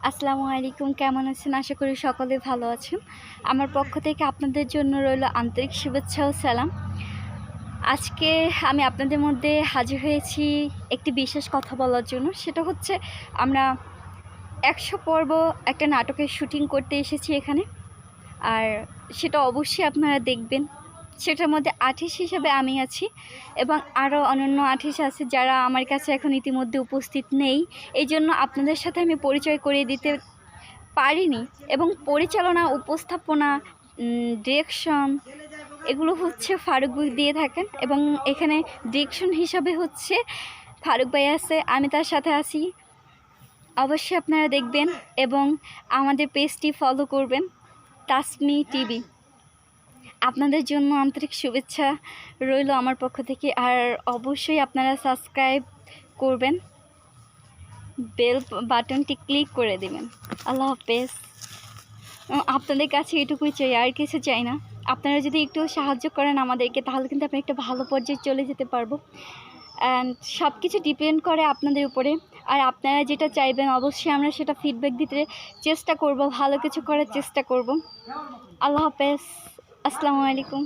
আসসালামু আলাইকুম। কেমন আছেন? আশা করি সকলে ভালো আছেন। আমার পক্ষ থেকে আপনাদের জন্য রইল আন্তরিক শুভেচ্ছা ও সালাম। আজকে আমি আপনাদের মধ্যে হাজির হয়েছি একটি বিশেষ কথা বলার জন্য। সেটা হচ্ছে আমরা ১০০ পর্ব একটা নাটকের শুটিং করতে এসেছি এখানে। আর সেটা অবশ্যই আপনারা দেখবেন। সেটার মধ্যে আর্টিস্ট হিসেবে আমি আছি এবং আরও অন্যান্য আর্টিস্ট আছে যারা আমার কাছে এখন ইতিমধ্যে উপস্থিত নেই। এইজন্য আপনাদের সাথে আমি পরিচয় করিয়ে দিতে পারিনি এবং পরিচালনা, উপস্থাপনা, ডিরেকশন এগুলো হচ্ছে ফারুক ভাই দিয়ে থাকেন এবং এখানে ডিরেকশন হিসাবে হচ্ছে ফারুক ভাই আছে, আমি তার সাথে আছি। অবশ্যই আপনারা দেখবেন এবং আমাদের পেজটি ফলো করবেন, তাসমি টিভি। আপনাদের জন্য আন্তরিক শুভেচ্ছা রইল আমার পক্ষ থেকে। আর অবশ্যই আপনারা সাবস্ক্রাইব করবেন, বেল বাটনটি ক্লিক করে দেবেন। আল্লাহ হাফেজ। আপনাদের কাছে এটুকুই চাই, আর কিছু চাই না। আপনারা যদি একটু সাহায্য করেন আমাদেরকে, তাহলে কিন্তু আমরা একটা ভালো পর্যায়ে চলে যেতে পারবো। অ্যান্ড সব কিছু ডিপেন্ড করে আপনাদের উপরে। আর আপনারা যেটা চাইবেন অবশ্যই আমরা সেটা ফিডব্যাক দিতে চেষ্টা করব, ভালো কিছু করার চেষ্টা করব। আল্লাহ হাফেজ। আসসালামু আলাইকুম।